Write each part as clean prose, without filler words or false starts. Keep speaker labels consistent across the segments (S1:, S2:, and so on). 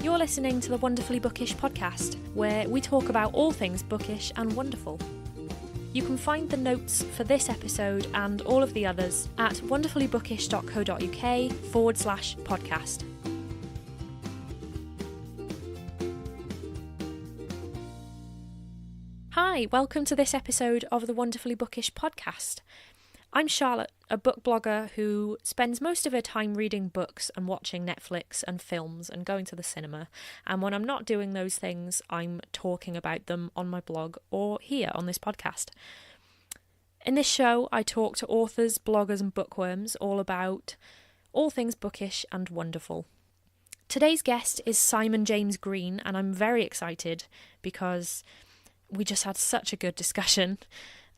S1: You're listening to the Wonderfully Bookish podcast, where we talk about all things bookish and wonderful. You can find the notes for this episode and all of the others at wonderfullybookish.co.uk/podcast. Hi, welcome to this episode of the Wonderfully Bookish podcast. I'm Charlotte, a book blogger who spends most of her time reading books and watching Netflix and films and going to the cinema. And when I'm not doing those things, I'm talking about them on my blog or here on this podcast. In this show, I talk to authors, bloggers and bookworms all about all things bookish and wonderful. Today's guest is Simon James Green, and I'm very excited because we just had such a good discussion.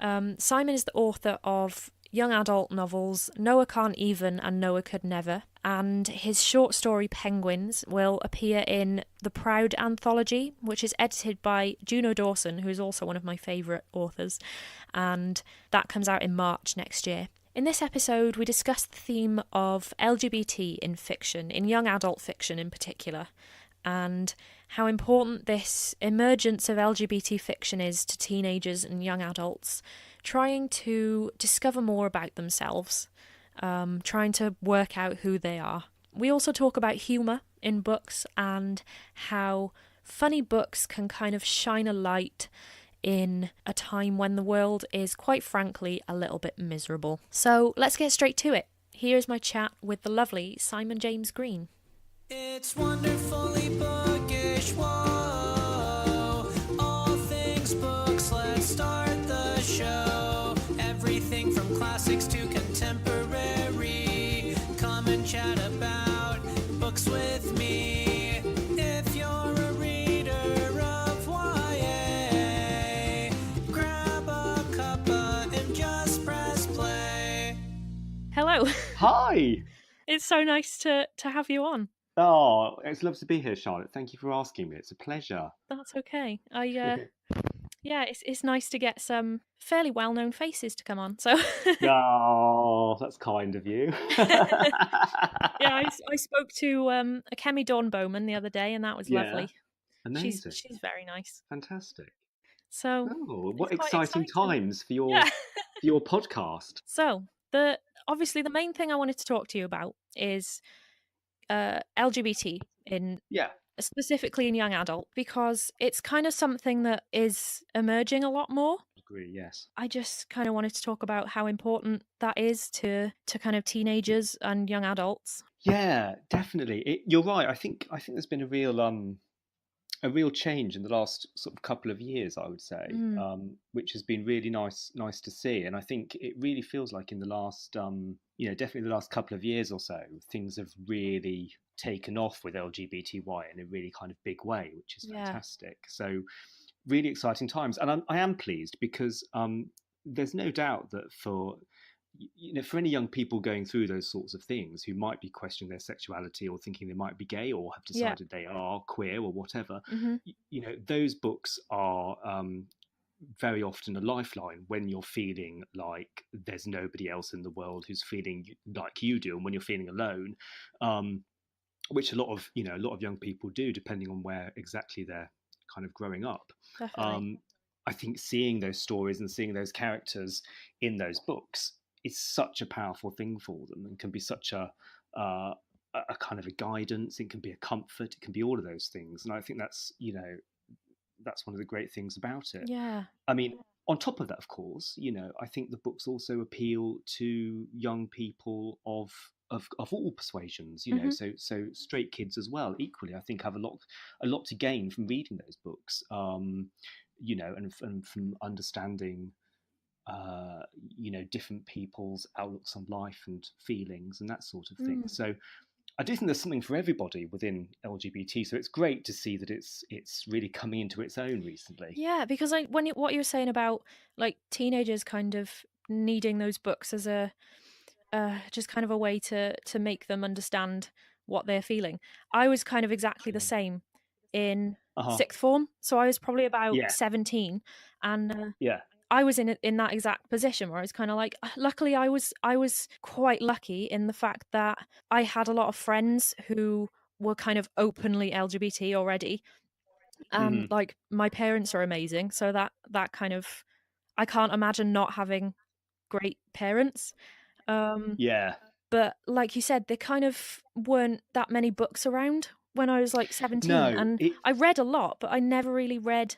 S1: Simon is the author of young adult novels Noah Can't Even and Noah Could Never, and his short story Penguins will appear in The Proud anthology, which is edited by Juno Dawson, who is also one of my favourite authors, and that comes out in March next year. In this episode, we discuss the theme of LGBT in fiction, in young adult fiction in particular, and how important this emergence of LGBT fiction is to teenagers and young adults trying to discover more about themselves, trying to work out who they are. We also talk about humour in books and how funny books can kind of shine a light in a time when the world is, quite frankly, a little bit miserable. So let's get straight to it. Here's my chat with the lovely Simon James Green.
S2: It's wonderfully bookish, whoa. All things books, let's start the show. Everything from classics to contemporary. Come and chat about books with me. If you're a reader of YA, grab a cuppa and just press play.
S1: Hello.
S3: Hi.
S1: It's so nice to have you on.
S3: Oh, it's lovely to be here, Charlotte. Thank you for asking me. It's a pleasure.
S1: That's okay. Yeah, it's nice to get some fairly well-known faces to come on. So
S3: Oh, that's kind of you.
S1: yeah, I spoke to Akemi Dawn Bowman the other day, and that was lovely.
S3: Amazing.
S1: She's very nice.
S3: Fantastic.
S1: So
S3: what
S1: it's quite
S3: exciting times for your
S1: Yeah.
S3: for your podcast.
S1: So obviously the main thing I wanted to talk to you about is LGBT specifically in young adult, because it's kind of something that is emerging a lot more.
S3: Agree, yes.
S1: I just kind of wanted to talk about how important that is to kind of teenagers and young adults.
S3: Yeah, definitely. You're right. I think there's been a real change in the last sort of couple of years, I would say, which has been really nice to see. And I think it really feels like in the last, definitely the last couple of years or so, things have really taken off with LGBTY in a really kind of big way, which is fantastic. So really exciting times. And I am pleased because there's no doubt that for any young people going through those sorts of things who might be questioning their sexuality or thinking they might be gay or have decided they are queer or whatever, those books are very often a lifeline when you're feeling like there's nobody else in the world who's feeling like you do, and when you're feeling alone, which a lot of young people do, depending on where exactly they're kind of growing up.
S1: Definitely.
S3: I think seeing those stories and seeing those characters in those books is such a powerful thing for them, and can be such a kind of a guidance. It can be a comfort. It can be all of those things, and I think that's one of the great things about it.
S1: Yeah.
S3: I mean, on top of that, of course, I think the books also appeal to young people of all persuasions. So straight kids as well. Equally, I think have a lot to gain from reading those books. And from understanding different people's outlooks on life and feelings and that sort of thing. So I do think there's something for everybody within LGBT. So it's great to see that it's really coming into its own recently.
S1: Yeah, because what you were saying about like teenagers kind of needing those books as a just kind of a way to make them understand what they're feeling. I was kind of exactly the same in sixth form. So I was probably about 17, and I was in that exact position where I was kind of like, luckily I was quite lucky in the fact that I had a lot of friends who were kind of openly LGBT already. And like my parents are amazing, so that kind of, I can't imagine not having great parents.
S3: Yeah.
S1: But like you said, there kind of weren't that many books around when I was like 17,
S3: No,
S1: and I read a lot, but I never really read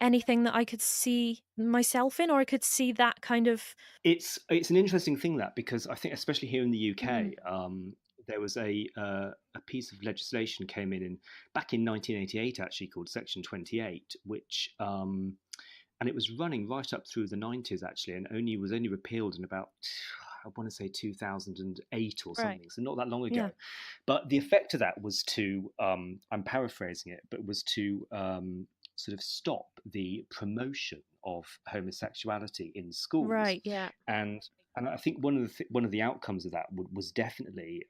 S1: anything that I could see myself in, or I could see that kind of.
S3: it's an interesting thing, that, because I think especially here in the
S1: Mm,
S3: UK, there was a piece of legislation came in back in 1988 actually, called Section 28, which and it was running right up through the 90s actually, and was only repealed in about, I want to say 2008 or
S1: right.
S3: something, so not that long
S1: Yeah.
S3: ago. But the effect of that was to, I'm paraphrasing it, but was to sort of stop the promotion of homosexuality in schools.
S1: Right. Yeah.
S3: and and I think one of the outcomes of that was definitely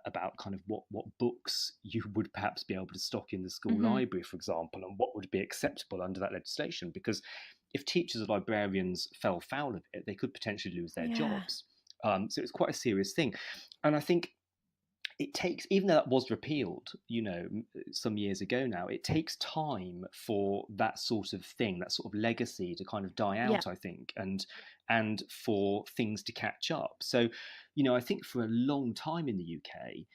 S3: about kind of what books you would perhaps be able to stock in the school
S1: Hmm.
S3: library, for example, and what would be acceptable under that legislation. Because if teachers or librarians fell foul of it, they could potentially lose their
S1: Yeah.
S3: jobs. So it's quite a serious thing, and I think it takes, even though that was repealed, some years ago now, it takes time for that sort of thing, that sort of legacy, to kind of die
S1: Yeah.
S3: out, I think, and for things to catch up. So, I think for a long time in the UK,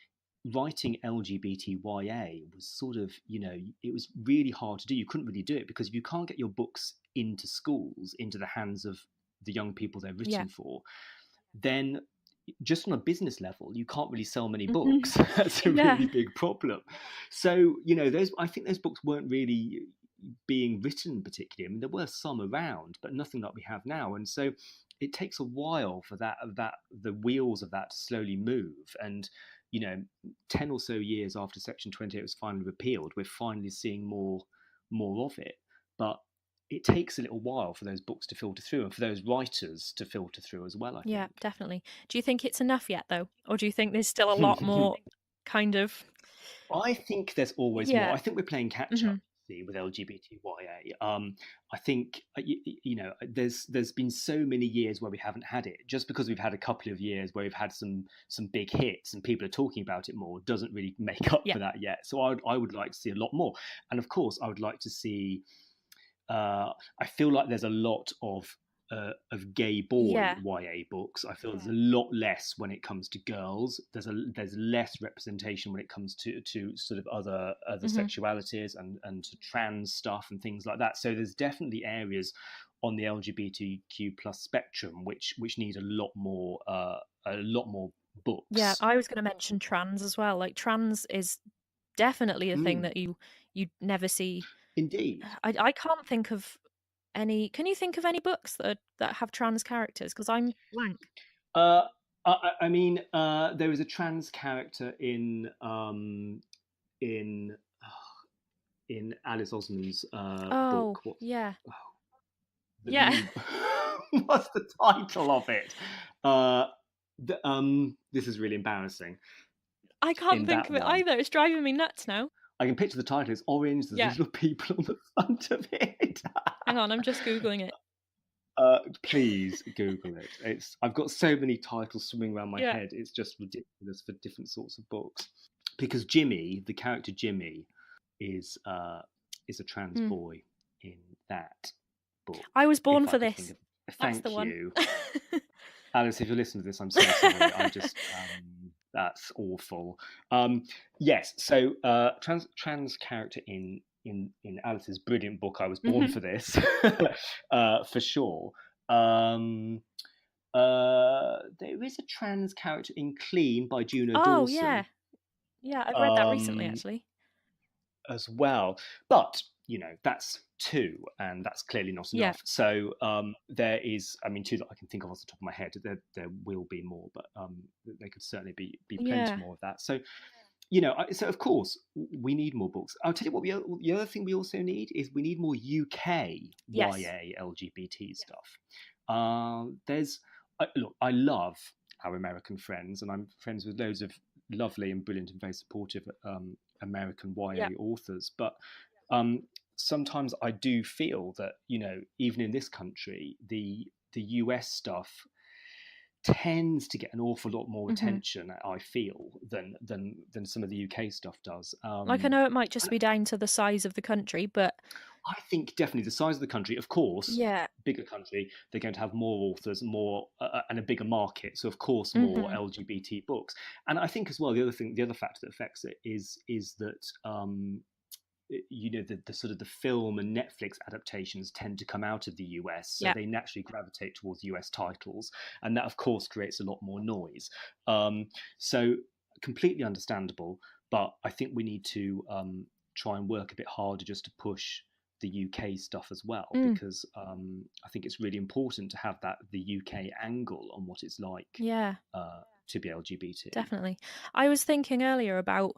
S3: writing LGBTYA was sort of, it was really hard to do. You couldn't really do it because if you can't get your books into schools, into the hands of the young people they're
S1: Yeah.
S3: written for, then just on a business level, you can't really sell many
S1: Hmm.
S3: books. That's a
S1: Yeah.
S3: really big problem. So, those, I think those books weren't really being written particularly. I mean, there were some around, but nothing like we have now. And so it takes a while for the wheels of that to slowly move. And, 10 or so years after Section 28 was finally repealed, we're finally seeing more of it. But it takes a little while for those books to filter through, and for those writers to filter through as well, I
S1: Yeah,
S3: think.
S1: definitely. Do you think it's enough yet, though? Or do you think there's still a lot more kind of.
S3: I think there's always more.
S1: Yeah.
S3: I think we're playing catch
S1: Hmm.
S3: up, see, with LGBTYA. I think there's been so many years where we haven't had it. Just because we've had a couple of years where we've had some big hits and people are talking about it more doesn't really make up
S1: Yeah.
S3: for that yet. So I would like to see a lot more, and of course I would like to see. I feel like there's a lot of gay boy
S1: Yeah.
S3: YA books. I feel there's a lot less when it comes to girls. There's less representation when it comes to sort of other
S1: Hmm.
S3: sexualities and to trans stuff and things like that. So there's definitely areas on the LGBTQ plus spectrum which need a lot more
S1: Yeah,
S3: books.
S1: I was going to mention trans as well. Like trans is definitely a thing
S3: Mm,
S1: that you never see.
S3: indeed.
S1: I can't think of any. Can you think of any books that have trans characters? Because I'm blank.
S3: Uh, I mean, there is a trans character in in Alice Osman's
S1: Oh,
S3: book. What
S1: yeah.
S3: oh, the
S1: Yeah.
S3: new? What's the title of it? Uh, this is really embarrassing.
S1: I can't
S3: In
S1: think
S3: that
S1: of it
S3: one,
S1: either. It's driving me nuts now.
S3: I can picture the title. It's orange. There's
S1: Yeah.
S3: little people on the front of it.
S1: Hang on, I'm just Googling it.
S3: Please Google it. I've got so many titles swimming around my
S1: Yeah.
S3: head. It's just ridiculous for different sorts of books. Because Jimmy, the character Jimmy, is a trans
S1: Hmm.
S3: boy in that book.
S1: I was born
S3: If I
S1: for
S3: could think
S1: this.
S3: of,
S1: That's the
S3: thank
S1: one.
S3: you, Alice. If you listen to this, I'm so sorry. I just that's awful. Yes, so trans character in Alice's brilliant book. I was born
S1: Hmm.
S3: for this, for sure. Um, there is a trans character in Clean by Juno
S1: Oh,
S3: Dawson,
S1: yeah. Yeah, I've read that recently,
S3: um,
S1: actually.
S3: as well. But that's two, and that's clearly not
S1: Yeah.
S3: enough. So there is, I mean, two that I can think of off the top of my head. There will be more, but there could certainly be plenty
S1: Yeah.
S3: more of that. So so of course we need more books. I'll tell you what. The other thing we also need is we need more UK
S1: Yes.
S3: YA LGBT stuff. Look, I love our American friends, and I'm friends with loads of lovely and brilliant and very supportive American
S1: Yeah.
S3: YA authors. But sometimes I do feel that even in this country, the US stuff tends to get an awful lot more
S1: Mm-hmm.
S3: attention, I feel, than some of the UK stuff does.
S1: Like, I know it might just be down to the size of the country, but
S3: I think definitely the size of the country, of course,
S1: yeah.
S3: bigger country, they're going to have more authors, more and a bigger market. So of course, more
S1: Mm-hmm.
S3: LGBT books. And I think as well, the other factor that affects it is that the sort of the film and Netflix adaptations tend to come out of the US, so
S1: Yeah.
S3: they naturally gravitate towards US titles, and that of course creates a lot more noise. So completely understandable, but I think we need to try and work a bit harder just to push the UK stuff as well, because I think it's really important to have the UK angle on what it's like
S1: Yeah.
S3: to be LGBT.
S1: Definitely. I was thinking earlier about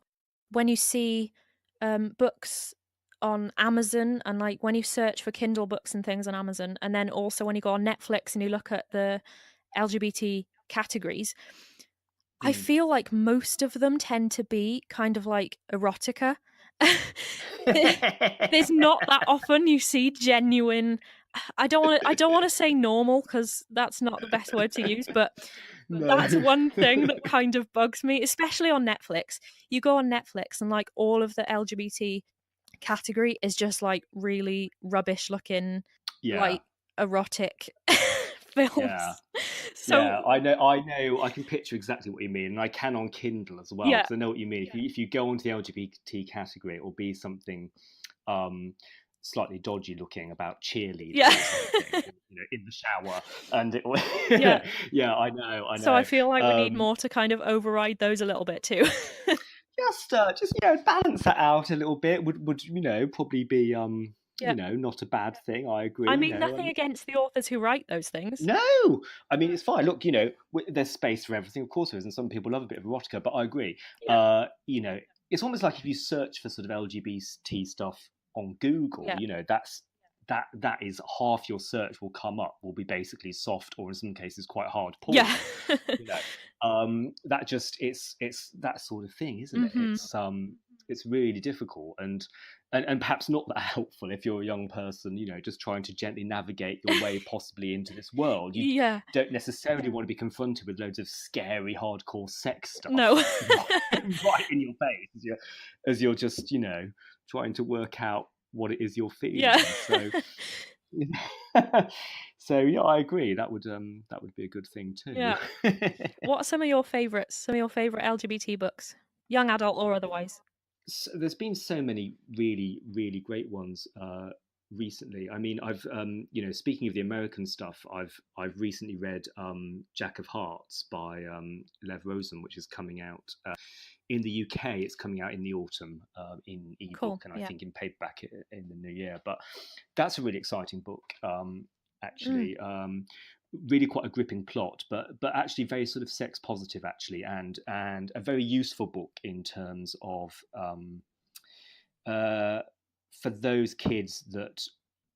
S1: when you see books on Amazon, and like when you search for Kindle books and things on Amazon, and then also when you go on Netflix and you look at the LGBT categories, I feel like most of them tend to be kind of like erotica. There's not that often you see genuine. I don't want to say normal, because that's not the best word to use, but
S3: No.
S1: that's one thing that kind of bugs me, especially on Netflix. You go on Netflix and like all of the LGBT category is just like really rubbish looking, like erotic films.
S3: Yeah.
S1: So
S3: yeah, I know. I can picture exactly what you mean, and I can on Kindle as well,
S1: yeah,
S3: because I know what you mean. If you go onto the LGBT category, it will be something slightly dodgy looking about cheerleaders
S1: yeah.
S3: or something, in the shower, and it will.
S1: Yeah.
S3: Yeah, I know.
S1: So I feel like we need more to kind of override those a little bit too.
S3: just balance that out a little bit would probably be
S1: Yeah.
S3: not a bad thing. I agree.
S1: I mean, nothing against the authors who write those things.
S3: No, I mean it's fine. Look, there's space for everything. Of course there is, and some people love a bit of erotica. But I agree.
S1: Yeah.
S3: It's almost like if you search for sort of LGBT stuff on Google,
S1: Yeah.
S3: that is half your search will come up will be basically soft, or in some cases quite hard porn.
S1: Yeah.
S3: That just it's that sort of thing, isn't it? It's really difficult, and perhaps not that helpful if you're a young person, just trying to gently navigate your way possibly into this world. You don't necessarily want to be confronted with loads of scary, hardcore sex stuff.
S1: No.
S3: right in your face as you're just, trying to work out what it is you're feeling.
S1: Yeah.
S3: So yeah, I agree. That would be a good thing too.
S1: Yeah. What are some of your favourites? Some of your favourite LGBT books, young adult or otherwise?
S3: So there's been so many really, really great ones recently. I mean, I've speaking of the American stuff, I've recently read Jack of Hearts by Lev Rosen, which is coming out in the UK. It's coming out in the autumn in ebook, and I think in paperback in the new year. But that's a really exciting book, actually. Really quite a gripping plot, but actually very sort of sex positive, actually, and a very useful book in terms of for those kids that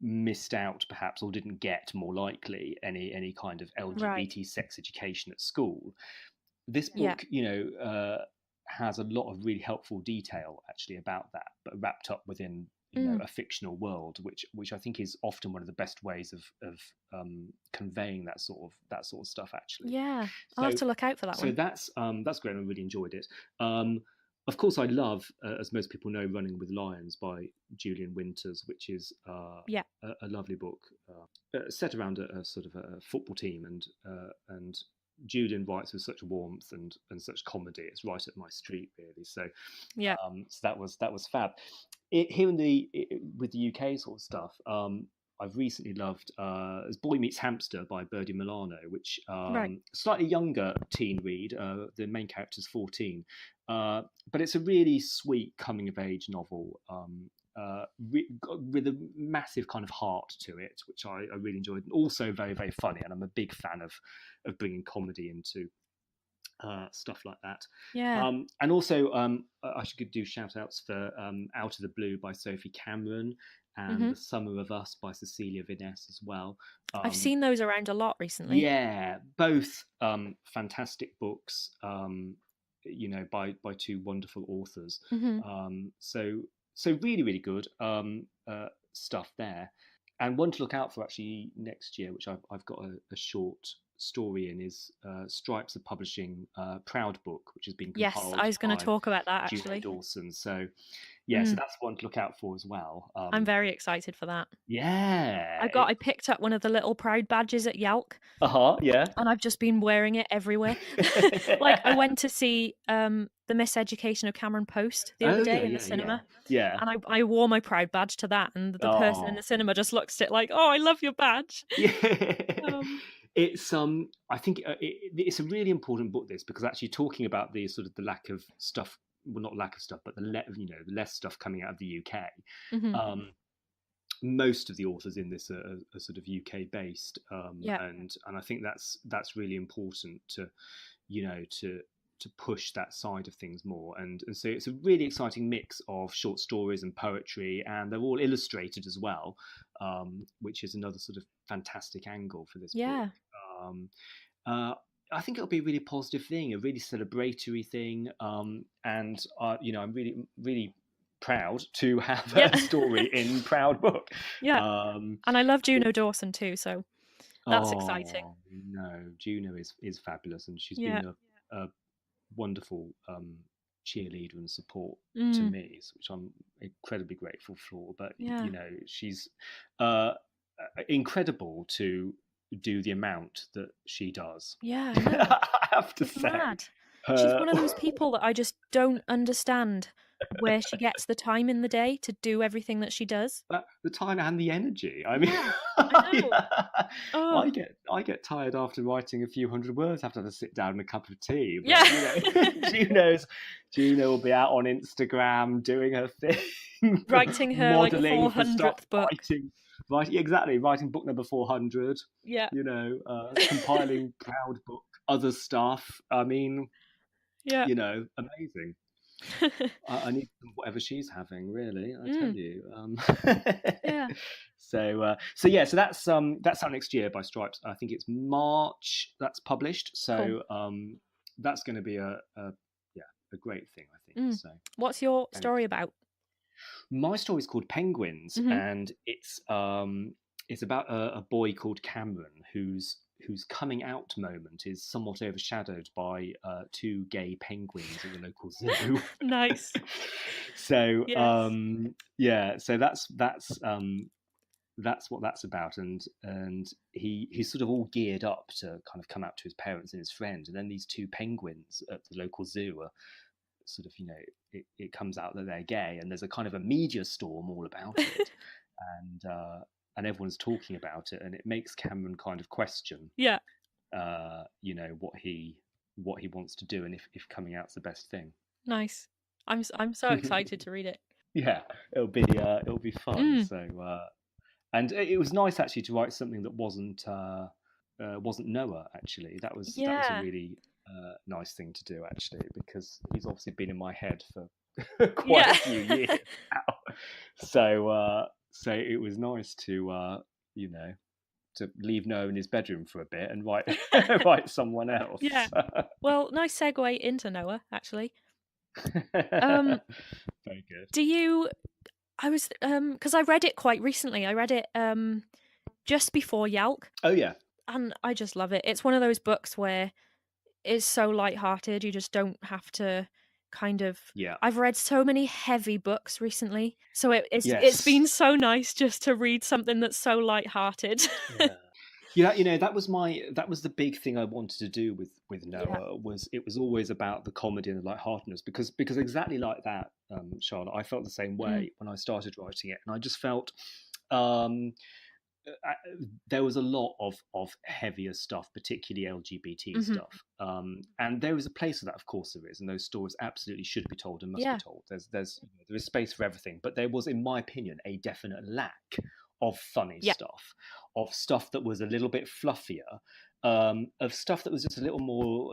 S3: missed out perhaps, or didn't get, more likely, any kind of LGBT sex education at school. This book has a lot of really helpful detail actually about that, but wrapped up within a fictional world, which I think is often one of the best ways of conveying that sort of stuff, actually.
S1: Yeah, I'll have to look out for that one.
S3: So that's great. I really enjoyed it. Of course, I love, as most people know, Running with Lions by Julian Winters, which is a lovely book set around a sort of a football team, and Julian writes with such warmth and such comedy. It's right up my street, really. So
S1: yeah,
S3: so that was fab. Here with the UK sort of stuff, I've recently loved as Boy Meets Hamster by Birdie Milano, which slightly younger teen read. The main character's 14, but it's a really sweet coming of age novel with a massive kind of heart to it, which I really enjoyed, and also very, very funny. And I'm a big fan of bringing comedy into stuff like that.
S1: Yeah.
S3: And also I should do shout outs for Out of the Blue by Sophie Cameron, and The Summer of Us by Cecilia Viness as well.
S1: I've seen those around a lot recently.
S3: Yeah, both fantastic books, by two wonderful authors. So really, really good stuff there. And one to look out for actually next year, which I've got a short story in is Stripes are publishing Proud Book, which has been
S1: Yes,
S3: compiled
S1: I was going to
S3: by
S1: talk about that
S3: Juno
S1: actually.
S3: Dawson. So yeah, so that's one to look out for as well.
S1: I'm very excited for that.
S3: Yeah.
S1: I picked up one of the little Proud badges at Yelk,
S3: Yeah.
S1: and I've just been wearing it everywhere. Like I went to see the Miseducation of Cameron Post the other
S3: Oh yeah,
S1: day in the
S3: yeah, yeah,
S1: cinema,
S3: yeah.
S1: and I wore my Proud badge to that, and the person in the
S3: Oh
S1: cinema just looks at it like, "Oh, I love your badge."
S3: yeah.
S1: Um,
S3: It's I think it's a really important book, this, because actually talking about the sort of the lack of stuff, well, not lack of stuff, but the less stuff coming out of the UK.
S1: mhm.
S3: Most of the authors in this are sort of UK based,
S1: Yeah,
S3: and I think that's really important to to push that side of things more, and so it's a really exciting mix of short stories and poetry, and they're all illustrated as well, which is another sort of fantastic angle for this book.
S1: yeah,
S3: Um, I think it'll be a really positive thing, a really celebratory thing, and I'm really proud to have
S1: yeah,
S3: a story in Proud Book.
S1: yeah.
S3: Um,
S1: And I love
S3: it,
S1: Juno Dawson too, so that's exciting.
S3: oh no, Juno is fabulous, and she's
S1: Yeah,
S3: been a wonderful cheerleader and support to
S1: mm,
S3: me, which I'm incredibly grateful for. But
S1: yeah,
S3: she's uh, incredible to do the amount that she does.
S1: yeah. I know.
S3: I have to
S1: It's
S3: say,
S1: mad. She's
S3: her
S1: one of those people that I just don't understand where she gets the time in the day to do everything that she does.
S3: the time and the energy. I mean,
S1: Yeah, I know. Oh,
S3: I get tired after writing a few hundred words. I have to sit down and a cup of tea.
S1: yeah.
S3: But Juno will be out on Instagram doing her thing,
S1: Writing her like
S3: modelling for stuff,
S1: 400th book.
S3: writing book number 400.
S1: Yeah,
S3: Compiling Proud Book, other stuff. I mean,
S1: yeah.
S3: amazing. I need whatever she's having, really. I tell
S1: Mm,
S3: you.
S1: yeah,
S3: So that's out next year by Stripes. I think it's March that's published.
S1: cool.
S3: So that's going to be a great thing, I think.
S1: Mm.
S3: So
S1: What's your
S3: and
S1: story about?
S3: my story is called Penguins,
S1: Hmm.
S3: and it's about a boy called Cameron whose coming out moment is somewhat overshadowed by two gay penguins at the local zoo.
S1: Nice.
S3: So
S1: Yes.
S3: so that's what that's about, and he's sort of all geared up to kind of come out to his parents and his friends, and then these two penguins at the local zoo are sort of it comes out that they're gay, and there's a kind of a media storm all about it, and everyone's talking about it, and it makes Cameron kind of question
S1: Yeah.
S3: what he wants to do, and if coming out's the best thing.
S1: Nice. I'm so excited to read it.
S3: Yeah, it'll be fun.
S1: Mm.
S3: So and it was nice actually to write something that wasn't Noah. Actually, that was a
S1: Yeah.
S3: really nice thing to do, actually, because he's obviously been in my head for quite
S1: Yeah.
S3: a few years now. So it was nice to to leave Noah in his bedroom for a bit and write write someone else.
S1: Yeah. Well, nice segue into Noah, actually.
S3: Very good.
S1: Do you I was because I read it quite recently. I read it just before Yalk,
S3: Oh yeah.
S1: and I just love it. It's one of those books where it's so light-hearted. You just don't have to kind of
S3: Yeah.
S1: I've read so many heavy books recently, so it's
S3: Yes.
S1: been so nice just to read something that's so light-hearted.
S3: Yeah. That was the big thing I wanted to do with
S1: Yeah.
S3: Noah. It was always about the comedy and the lightheartedness, because exactly like that, Charlotte, I felt the same way when I started writing it, and I just felt there was a lot of heavier stuff, particularly LGBT stuff, and there is a place for that, of course there is, and those stories absolutely should be told and must be told. There is space for everything, but there was, in my opinion, a definite lack of funny stuff, of stuff that was a little bit fluffier, of stuff that was just a little more,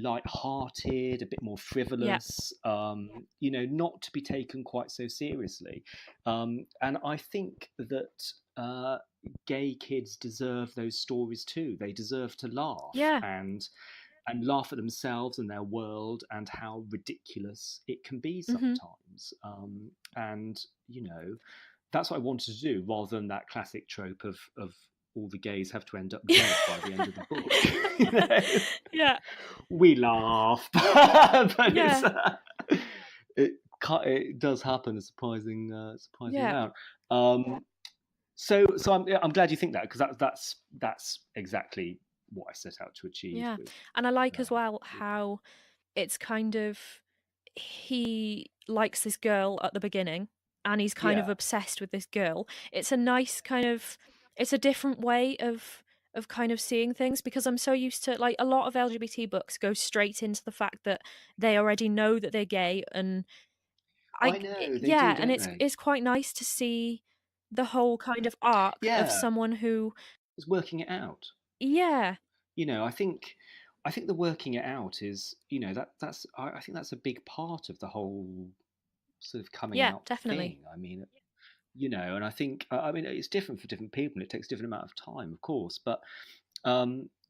S3: light-hearted, a bit more frivolous, not to be taken quite so seriously. And I think that gay kids deserve those stories too. They deserve to laugh and laugh at themselves and their world and how ridiculous it can be sometimes. And that's what I wanted to do, rather than that classic trope of all the gays have to end up dead by the end of the book. You know?
S1: Yeah.
S3: We laugh, but
S1: Yeah.
S3: it does happen a surprising
S1: Yeah.
S3: amount. So I'm glad you think that, because that's exactly what I set out to achieve.
S1: Yeah.
S3: With,
S1: And I like as well how it's kind of, he likes this girl at the beginning and he's kind of
S3: Yeah.
S1: obsessed with this girl. It's a nice kind of, it's a different way of kind of seeing things, because I'm so used to, like, a lot of LGBT books go straight into the fact that they already know that they're gay, and
S3: I know they do,
S1: yeah, and
S3: don't they?
S1: it's quite nice to see the whole kind of arc of
S3: Yeah,
S1: someone who,
S3: it's working it out.
S1: yeah,
S3: You know, I think the working it out is, you know, I think that's a big part of the whole sort of coming
S1: yeah,
S3: out
S1: definitely,
S3: thing. I mean, you know, and I think, I mean, it's different for different people, and it takes a different amount of time, of course, but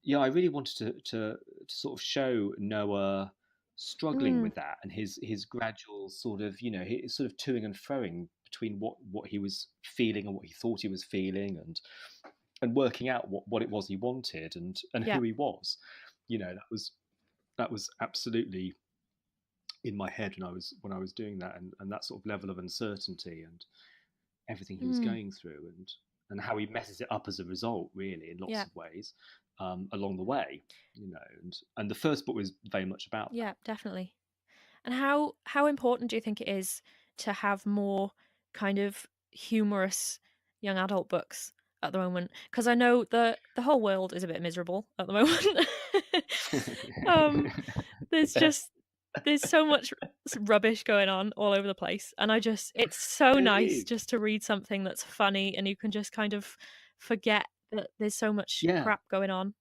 S3: yeah, I really wanted to sort of show Noah struggling
S1: mm,
S3: with that, and his gradual sort of, you know, his sort of toing and froing between what he was feeling and what he thought he was feeling, and working out what it was he wanted, and
S1: yeah,
S3: who he was. You know, that was absolutely in my head when I was doing that, and that sort of level of uncertainty and everything he was
S1: mm,
S3: going through, and how he messes it up as a result, really, in lots
S1: yeah,
S3: of ways, along the way, you know. And the first book was very much about
S1: yeah,
S3: that.
S1: definitely. And how important do you think it is to have more kind of humorous young adult books at the moment? Because I know the whole world is a bit miserable at the moment. um, there's
S3: Yeah,
S1: just there's so much rubbish going on all over the place, and it's so
S3: there
S1: nice
S3: is.
S1: just to read something that's funny, and you can just kind of forget that there's so much
S3: Yeah.
S1: crap going on.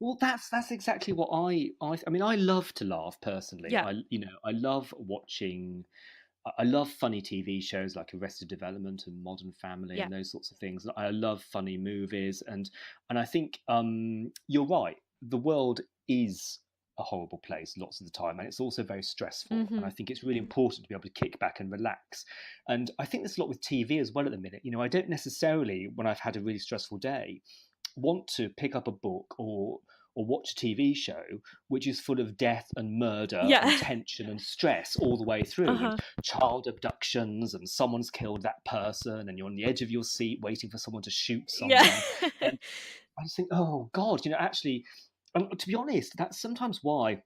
S3: Well, that's exactly what I mean, I love to laugh personally.
S1: Yeah,
S3: I love watching. I love funny TV shows like Arrested Development and Modern Family
S1: yeah,
S3: and those sorts of things. I love funny movies, and I think you're right. The world is a horrible place lots of the time, and it's also very stressful. And
S1: mm-hmm.
S3: I think it's really important to be able to kick back and relax. And I think there's a lot with TV as well at the minute. You know, I don't necessarily, when I've had a really stressful day, want to pick up a book or watch a TV show which is full of death and murder and
S1: Yeah,
S3: tension and stress all the way through, and
S1: uh-huh,
S3: child abductions, and someone's killed that person, and you're on the edge of your seat waiting for someone to shoot
S1: yeah.
S3: someone. And I just think, oh God, you know, actually, to be honest, that's sometimes why.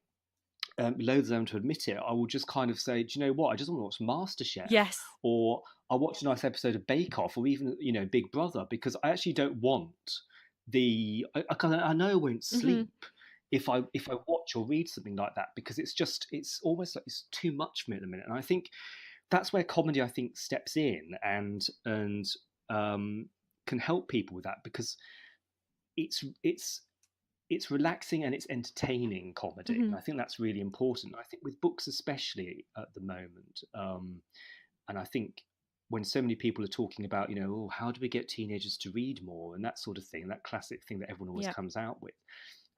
S3: Loath them to admit it, I will just kind of say, do you know what? I just want to watch MasterChef,
S1: Yes.
S3: or I'll watch a nice episode of Bake Off, or even, you know, Big Brother, because I actually don't want I know I won't
S1: Mhm.
S3: sleep if I watch or read something like that, because it's almost like it's too much for me at the minute. And I think that's where comedy, I think, steps in and can help people with that, because it's relaxing and it's entertaining comedy, and
S1: Mhm.
S3: I think that's really important. I think with books especially at the moment, and I think when so many people are talking about, you know, oh, how do we get teenagers to read more, and that sort of thing, that classic thing that everyone always
S1: Yeah.
S3: comes out with.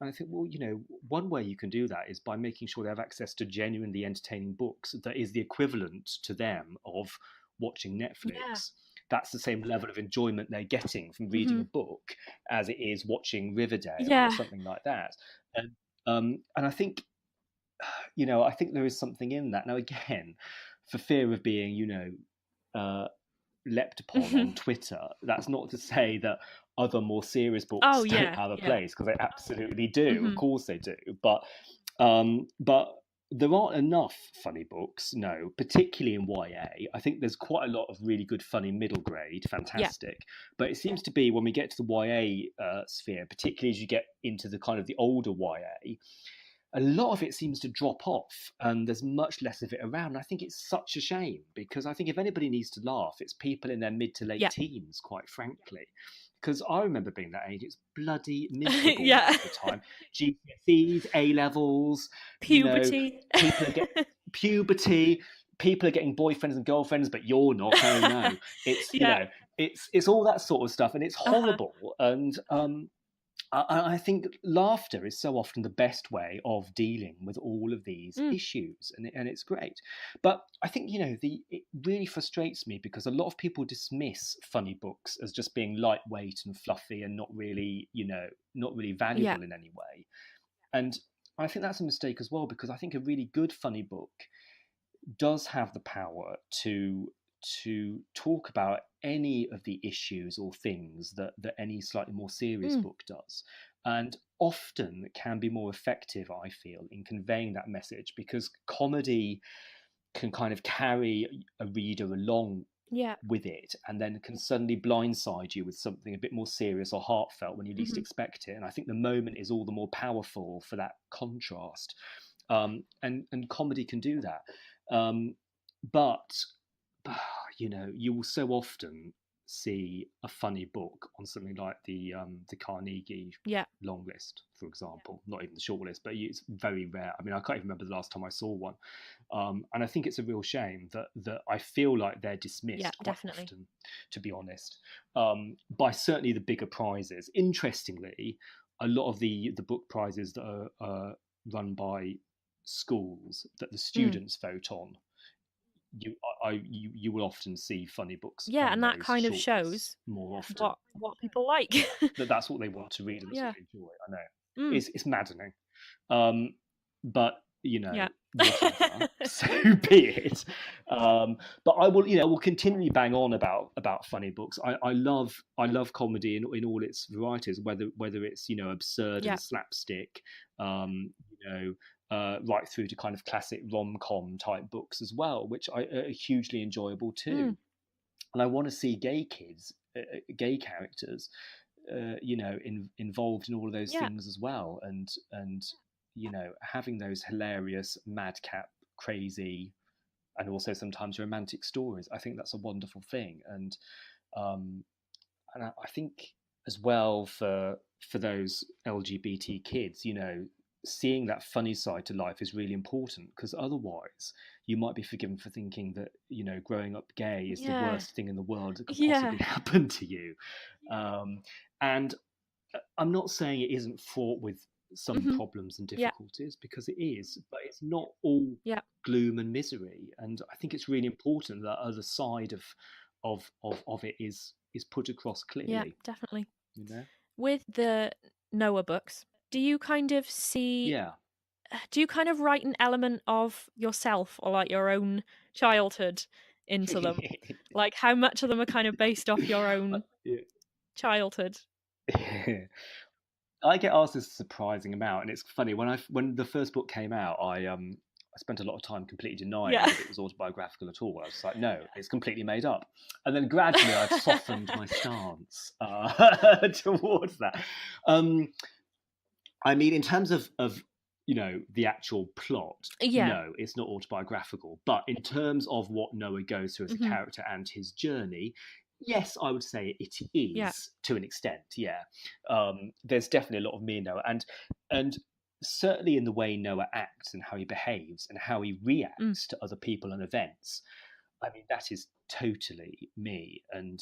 S3: And I think, well, you know, one way you can do that is by making sure they have access to genuinely entertaining books that is the equivalent to them of watching
S1: Yeah.
S3: Netflix. That's the same level of enjoyment they're getting from reading a
S1: Mhm.
S3: book as it is watching Riverdale or
S1: Yeah.
S3: something like that. And I think, you know, I think there is something in that. Now, again, for fear of being, you know, leapt upon on
S1: Mhm.
S3: Twitter, that's not to say that other more serious
S1: Oh,
S3: books don't
S1: yeah,
S3: have a
S1: yeah.
S3: place, because they absolutely do. Of
S1: Mhm.
S3: course they do. But there aren't enough funny books, no, particularly in YA. I think there's quite a lot of really good funny middle grade,
S1: Yeah.
S3: fantastic. But it seems to be when we get to the YA sphere, particularly as you get into the kind of the older YA, a lot of it seems to drop off, and there's much less of it around. And I think it's such a shame, because I think if anybody needs to laugh, it's people in their mid to late
S1: Yeah.
S3: teens, quite frankly. Because I remember being that age, it's bloody miserable
S1: Yeah.
S3: most of the time. GCSEs, A levels, you know,
S1: Puberty.
S3: people are getting puberty, people are getting boyfriends and girlfriends, but you're not. Oh no, it's, you
S1: Yeah.
S3: know, it's all that sort of stuff, and it's
S1: Uh-huh.
S3: horrible. And I think laughter is so often the best way of dealing with all of these issues, and it's great. But I think, it really frustrates me because a lot of people dismiss funny books as just being lightweight and fluffy and not really, not really
S1: Yeah.
S3: valuable in any way. And I think that's a mistake as well, because I think a really good funny book does have the power to talk about any of the issues or things that any slightly more serious book does, and often can be more effective, I feel, in conveying that message, because comedy can kind of carry a reader along
S1: Yeah.
S3: with it, and then can suddenly blindside you with something a bit more serious or heartfelt when you least expect it. And I think the moment is all the more powerful for that contrast. And comedy can do that. But you will so often see a funny book on something like the Carnegie long list, for example. Not even the short list, but it's very rare. I mean, I can't even remember the last time I saw one. And I think it's a real shame that I feel like they're dismissed quite often, to be honest, by certainly the bigger prizes. Interestingly, a lot of the book prizes that are run by schools that the students vote on, you will often see funny books.
S1: Yeah,
S3: on
S1: and that
S3: those
S1: kind of
S3: shortlists
S1: shows
S3: more often
S1: what people like.
S3: that's what they want to read and that's what they enjoy. I know it's maddening, but
S1: Yeah.
S3: whatever. So be it. But I will continually bang on about funny books. I love comedy in all its varieties, whether it's absurd and slapstick, right through to kind of classic rom-com type books as well, which are hugely enjoyable too. And I want to see gay characters, involved in all of those things as well, and having those hilarious, madcap, crazy, and also sometimes romantic stories. I think that's a wonderful thing, and I think as well for those LGBT kids, seeing that funny side to life is really important, because otherwise you might be forgiven for thinking that growing up gay is the worst thing in the world that could possibly happen to you. And I'm not saying it isn't fraught with some problems and difficulties, because it is, but it's not all gloom and misery. And I think it's really important that other side of it is put across clearly.
S1: Yeah, definitely. With the Noah books, do you kind of see do you kind of write an element of yourself or like your own childhood into them? Like how much of them are kind of based off your own childhood?
S3: I get asked this a surprising amount, and it's funny, when the first book came out, I spent a lot of time completely denying that it was autobiographical at all. I was like, no, it's completely made up. And then gradually I've softened my stance towards that. I mean, in terms of the actual plot, no, it's not autobiographical. But in terms of what Noah goes through as a character and his journey, yes, I would say it is to an extent. Yeah, there's definitely a lot of me in Noah, and certainly in the way Noah acts and how he behaves and how he reacts to other people and events. I mean, that is totally me. And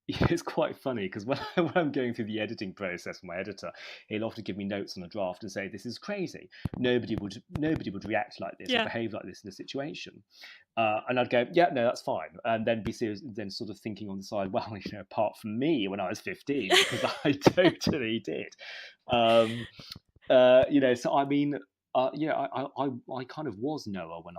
S3: it's quite funny because when I'm going through the editing process with my editor, he'll often give me notes on a draft and say, "This is crazy. Nobody would react like this or behave like this in a situation." And I'd go, "Yeah, no, that's fine." And then be serious, then sort of thinking on the side, well, apart from me when I was 15, because I totally did. So I mean, I kind of was Noah when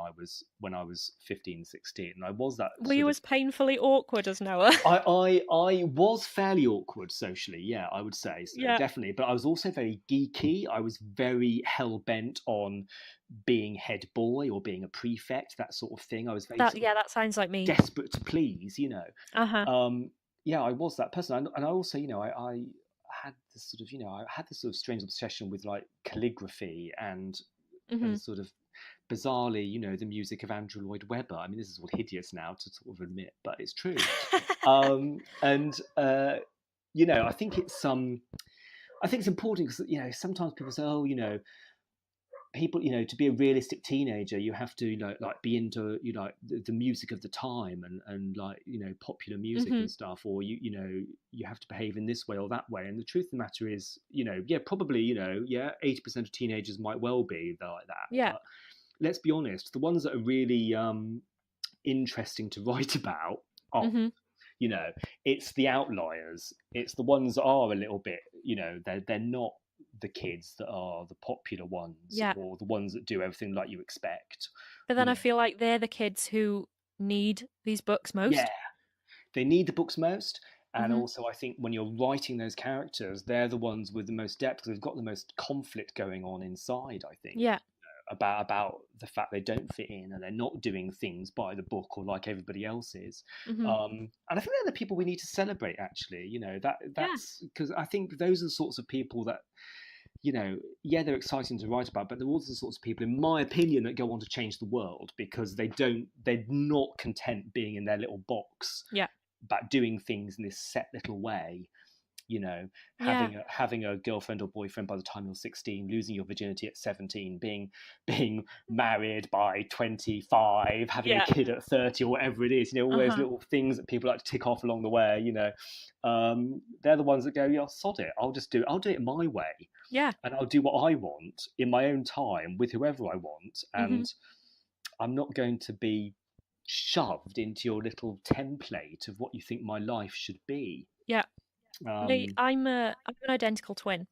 S3: I was 15, 16, and I was that.
S1: Were you as painfully awkward as Noah?
S3: I was fairly awkward socially, yeah, I would say, so, definitely. But I was also very geeky. I was very hell bent on being head boy or being a prefect, that sort of thing. I was very
S1: that sounds like me.
S3: Desperate to please, Yeah, I was that person, and I also, I had this sort of strange obsession with like calligraphy and sort of bizarrely, the music of Andrew Lloyd Webber. I mean, this is all hideous now to sort of admit, but it's true. I think it's important because sometimes people say, oh, people, to be a realistic teenager, you have to, like be into, the music of the time and like, popular music and stuff, or you have to behave in this way or that way. And the truth of the matter is, probably, 80% of teenagers might well be like that.
S1: Yeah.
S3: But let's be honest, the ones that are really interesting to write about are, it's the outliers. It's the ones that are a little bit, they're not the kids that are the popular ones, or the ones that do everything like you expect.
S1: But then I feel like they're the kids who need these books most.
S3: Yeah, they need the books most. And also, I think when you're writing those characters, they're the ones with the most depth, because they've got the most conflict going on inside, I think.
S1: Yeah.
S3: About the fact they don't fit in and they're not doing things by the book or like everybody else is. And I think they're the people we need to celebrate, actually. That's because I think those are the sorts of people that, they're exciting to write about, but they're also the sorts of people, in my opinion, that go on to change the world, because they're not content being in their little box, but doing things in this set little way. Having a girlfriend or boyfriend by the time you're 16, losing your virginity at 17, being married by 25, having a kid at 30, or whatever it is. All those little things that people like to tick off along the way. They're the ones that go, yeah, sod it. I'll do it my way.
S1: Yeah.
S3: And I'll do what I want in my own time with whoever I want, and I'm not going to be shoved into your little template of what you think my life should be.
S1: Yeah. I'm an identical twin,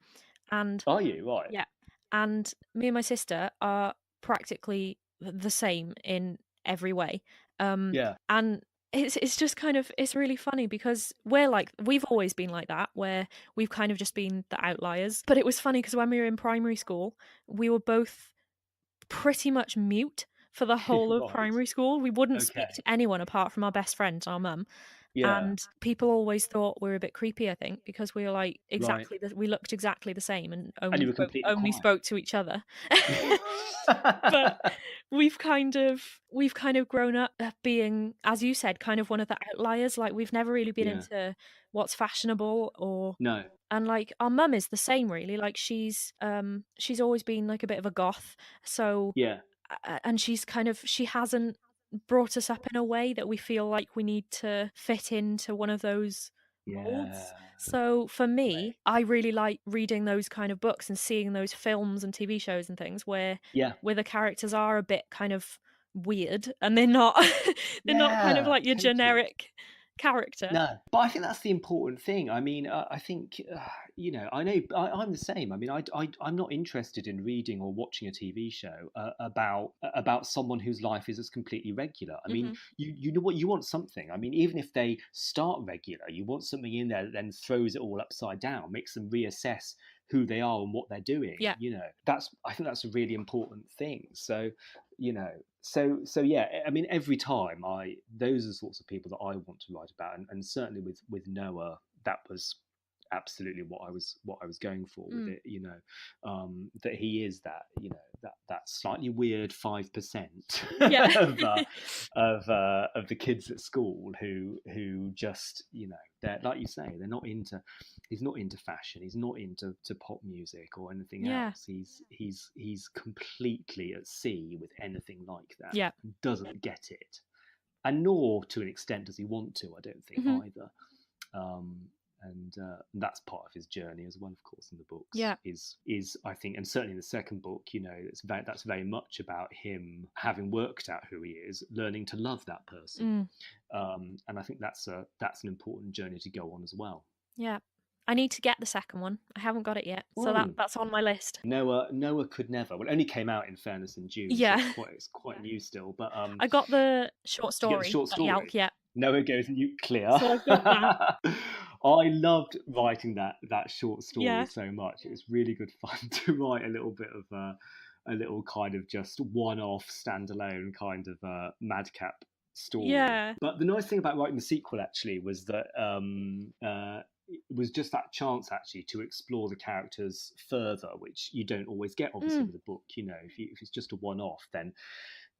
S1: and
S3: are you right?
S1: Yeah, and me and my sister are practically the same in every way. And it's just kind of, it's really funny, because we've always been like that, where we've kind of just been the outliers. But it was funny because when we were in primary school, we were both pretty much mute for the whole of primary school. We wouldn't speak to anyone apart from our best friend, our mum. And people always thought we were a bit creepy, I think, because we were like we looked exactly the same and only spoke to each other. But we've kind of grown up being, as you said, kind of one of the outliers. Like, we've never really been into what's fashionable, or and like our mum is the same, really. Like, she's always been like a bit of a goth, so and she hasn't brought us up in a way that we feel like we need to fit into one of those molds. So for me, I really like reading those kind of books and seeing those films and TV shows and things where the characters are a bit kind of weird, and they're not not kind of like your generic character.
S3: No, but I think that's the important thing. I mean, I think I know I'm the same. I mean, I'm not interested in reading or watching a TV show about someone whose life is as completely regular. I mean, you know what, you want something. I mean, even if they start regular, you want something in there that then throws it all upside down, makes them reassess who they are and what they're doing. I think that's a really important thing. So I mean, every time those are the sorts of people that I want to write about, and certainly with Noah, that was absolutely what I was going for with it. That he is that that slightly weird 5% of the kids at school who just they're, like you say, he's not into fashion, he's not into pop music or anything else. He's completely at sea with anything like that. Doesn't get it, and nor to an extent does he want to, I don't think, either. And that's part of his journey as well, of course, in the books. Is I think, and certainly in the second book, that's very much about him having worked out who he is, learning to love that person. And I think that's an important journey to go on as well. Yeah.
S1: I need to get the second one. I haven't got it yet, so that's on my list.
S3: Noah Could Never. Well, it only came out, in fairness, in June. So it's quite new still. But
S1: I got the short story.
S3: Noah Goes Nuclear.
S1: So I've got that.
S3: I loved writing that short story so much. It was really good fun to write a little bit of a little kind of just one-off, standalone kind of madcap story. But the nice thing about writing the sequel actually was that it was just that chance actually to explore the characters further, which you don't always get obviously with a book. If it's just a one-off, then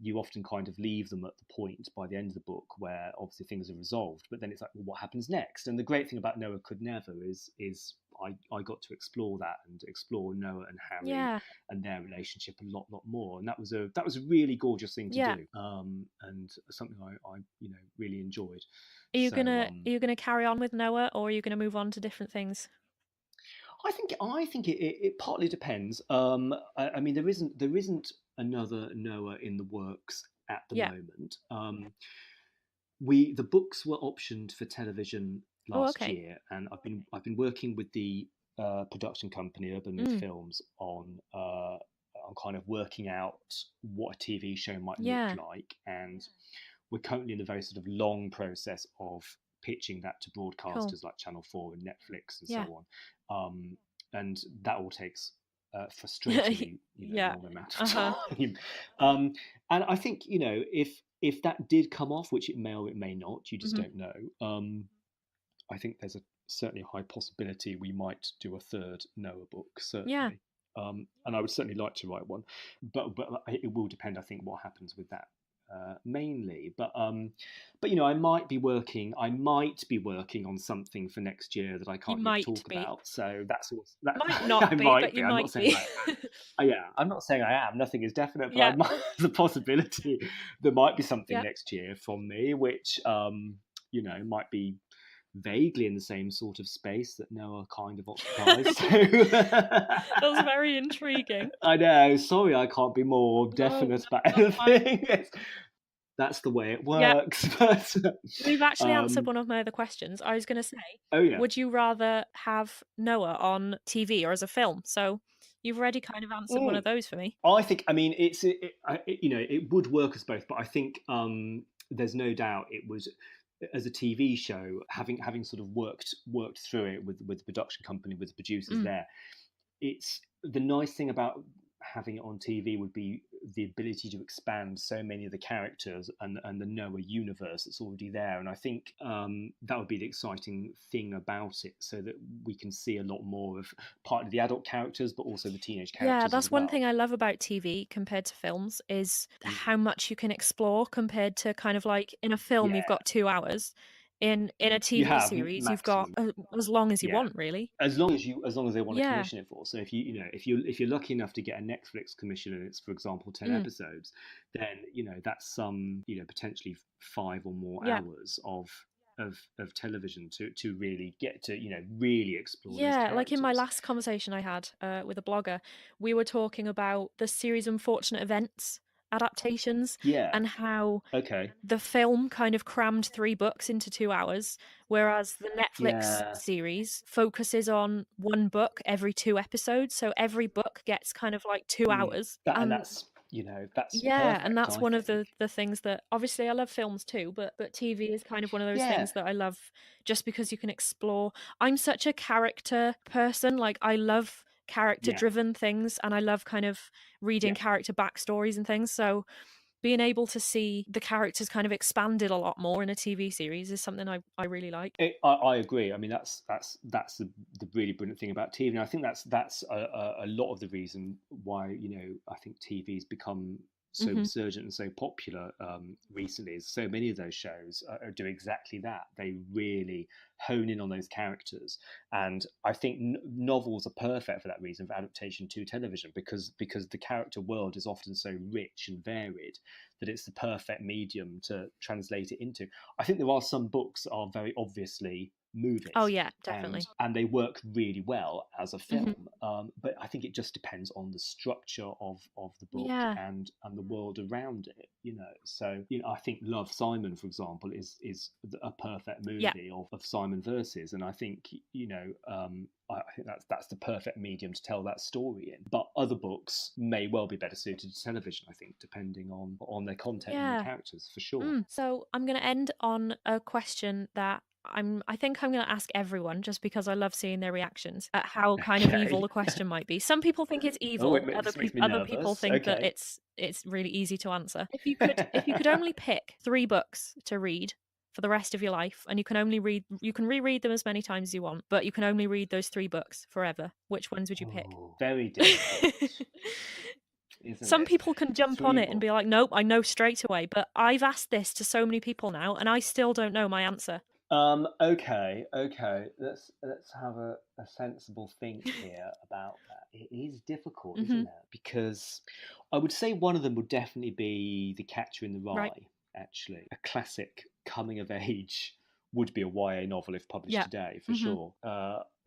S3: you often kind of leave them at the point by the end of the book where obviously things are resolved, but then it's like, well, what happens next? And the great thing about Noah Could Never is I got to explore that and explore Noah and Harry
S1: Yeah.
S3: and their relationship a lot more, and that was a really gorgeous thing to
S1: Yeah.
S3: do, and something I really enjoyed.
S1: Are you
S3: So
S1: gonna carry on with Noah, or are you gonna move on to different things?
S3: I think it partly depends. I mean, there isn't another Noah in the works at the
S1: Yeah.
S3: moment. The books were optioned for television
S1: Oh,
S3: last
S1: okay.
S3: year, and I've been working with the production company Urban Myth Films on kind of working out what a TV show might
S1: Yeah.
S3: look like, and we're currently in a very sort of long process of pitching that to
S1: Cool.
S3: broadcasters like Channel 4 and Netflix and
S1: Yeah.
S3: so on. And that all takes frustratingly
S1: Yeah.
S3: long amount of time. And I think if that did come off, which it may or it may not, you just don't know. I think there's certainly a high possibility we might do a third Noah book,
S1: Yeah.
S3: certainly. And I would certainly like to write one, but it will depend, I think, what happens with that mainly. But I might be working on something for next year that I
S1: You
S3: can't yet
S1: might
S3: talk
S1: be.
S3: about. So that's that
S1: Might not
S3: I
S1: be,
S3: might
S1: but
S3: be.
S1: you
S3: I'm not
S1: might
S3: saying
S1: be.
S3: I'm not saying I am. Nothing is definite, but
S1: Yeah.
S3: the possibility there might be something
S1: Yeah.
S3: next year from me, which might be vaguely in the same sort of space that Noah kind of occupies.
S1: That's very intriguing.
S3: I know. Sorry, I can't be more
S1: No,
S3: definite about
S1: that's fine.
S3: anything. That's the way it
S1: Yeah.
S3: works. But
S1: You've actually answered one of my other questions. I was going to say,
S3: oh yeah,
S1: would you rather have Noah on TV or as a film? So you've already kind of answered one of those for me.
S3: I think. I mean, it would work as both, but I think there's no doubt it was as a TV show, having sort of worked through it with the production company, with the producers there. It's the nice thing about having it on TV would be the ability to expand so many of the characters and the Noah universe that's already there. And I think that would be the exciting thing about it, so that we can see a lot more of part of the adult characters, but also the teenage characters.
S1: Yeah, that's
S3: as well.
S1: one thing I love about TV compared to films is how much you can explore compared to kind of like in a film you've got 2 hours. In a TV series, you've got as long as you want, really.
S3: As long as they want to commission it for. So if if you're lucky enough to get a Netflix commission and it's, for example, 10 episodes, then that's some potentially 5 or more hours of television to really get to really explore.
S1: Yeah, like in my last conversation I had with a blogger, we were talking about the series Unfortunate Events adaptations and how the film kind of crammed 3 books into 2 hours, whereas the Netflix series focuses on 1 book every 2 episodes, so every book gets kind of like 2 hours.
S3: And that's that's
S1: perfect, and that's one of the things that obviously I love films too, but TV is kind of one of those things that I love just because you can explore. I'm such a character person, like I love character driven things, and I love kind of reading character backstories and things, so being able to see the characters kind of expanded a lot more in a TV series is something I really like.
S3: I agree. I mean, that's the really brilliant thing about TV, and I think that's a lot of the reason why I think TV's become so resurgent and so popular recently. Is so many of those shows do exactly that. They really hone in on those characters, and I think novels are perfect for that reason, for adaptation to television, because the character world is often so rich and varied that it's the perfect medium to translate it into. I think there are some books that are very obviously movies.
S1: Oh yeah, definitely.
S3: And they work really well as a film. But I think it just depends on the structure of the book and the world around it. So I think Love, Simon, for example, is a perfect movie of Simon Versus, and I think I think that's the perfect medium to tell that story in. But other books may well be better suited to television, I think, depending on their content and the characters, for sure.
S1: So I'm going to end on a question that I think I'm going to ask everyone, just because I love seeing their reactions at how kind of evil the question might be. Some people think it's evil. Other people think that it's really easy to answer. If you could only pick 3 books to read for the rest of your life, and you can reread them as many times as you want, but you can only read those 3 books forever, which ones would you pick?
S3: Very difficult.
S1: Some people can jump on it and be like, nope, I know straight away, but I've asked this to so many people now and I still don't know my answer.
S3: Okay. Let's have a sensible think here about that. It is difficult, isn't it? Because I would say one of them would definitely be The Catcher in the Rye.
S1: Right.
S3: Actually, a classic coming of age would be a YA novel if published
S1: Yeah.
S3: today, for sure.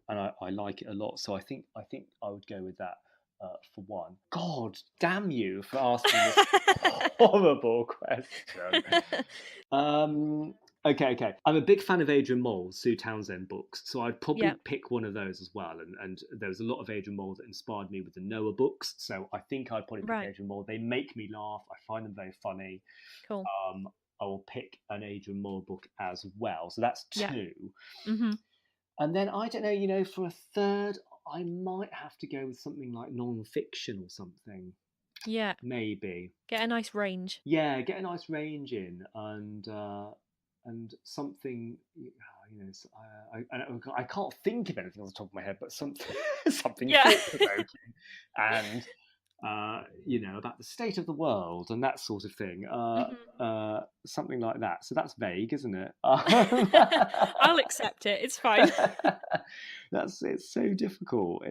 S3: And I like it a lot, so I think I would go with that for one. God damn you for asking this horrible question. Okay. I'm a big fan of Adrian Mole's Sue Townsend books, so I'd probably pick one of those as well. And there's a lot of Adrian Mole that inspired me with the Noah books, so I think I'd probably pick Adrian Mole. They make me laugh. I find them very funny.
S1: Cool.
S3: I will pick an Adrian Mole book as well. So that's two.
S1: Mm-hmm.
S3: And then, I don't know, for a third, I might have to go with something like non-fiction or something.
S1: Yeah.
S3: Maybe.
S1: Get a nice range.
S3: Yeah, get a nice range in, and something, I can't think of anything off the top of my head, but something thought-provoking, and about the state of the world and that sort of thing. Something like that. So that's vague, isn't it?
S1: I'll accept it. It's fine.
S3: It's so difficult.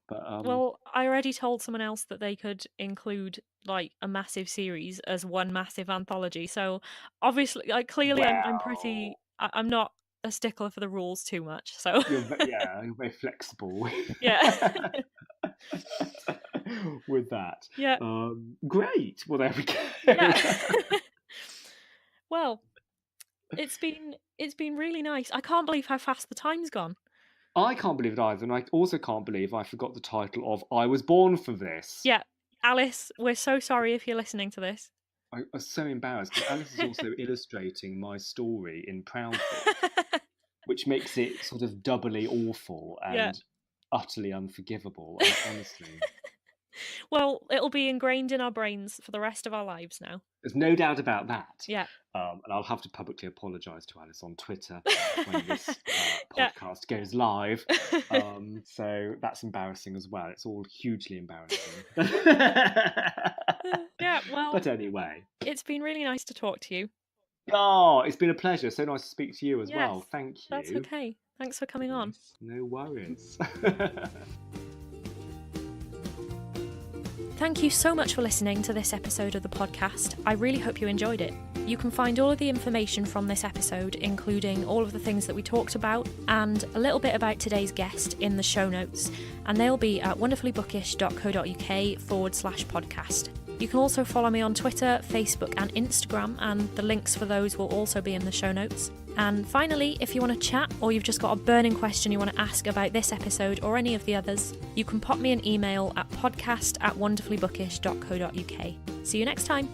S3: But
S1: well, I already told someone else that they could include like a massive series as one massive anthology. So obviously, like clearly, I'm not a stickler for the rules too much. So
S3: you're very flexible.
S1: Yeah.
S3: With that.
S1: Yeah.
S3: Great. Well, there we go.
S1: Yeah. Well, it's been really nice. I can't believe how fast the time's gone.
S3: I can't believe it either, and I also can't believe I forgot the title of I Was Born for This.
S1: Yeah. Alice, we're so sorry if you're listening to this.
S3: I was so embarrassed, because Alice is also illustrating my story in Proudly, which makes it sort of doubly awful and utterly unforgivable, honestly.
S1: Well, it'll be ingrained in our brains for the rest of our lives now.
S3: There's no doubt about that.
S1: Yeah.
S3: And I'll have to publicly apologise to Alice on Twitter when this podcast goes live. So that's embarrassing as well. It's all hugely embarrassing.
S1: Yeah, well...
S3: But anyway.
S1: It's been really nice to talk to you.
S3: Oh, it's been a pleasure. So nice to speak to you as well. Thank you.
S1: That's okay. Thanks for coming on.
S3: No worries.
S1: Thank you so much for listening to this episode of the podcast. I really hope you enjoyed it. You can find all of the information from this episode, including all of the things that we talked about and a little bit about today's guest, in the show notes, and they'll be at wonderfullybookish.co.uk/podcast. You can also follow me on Twitter, Facebook and Instagram, and the links for those will also be in the show notes. And finally, if you want to chat or you've just got a burning question you want to ask about this episode or any of the others, you can pop me an email at podcast@wonderfullybookish.co.uk. See you next time.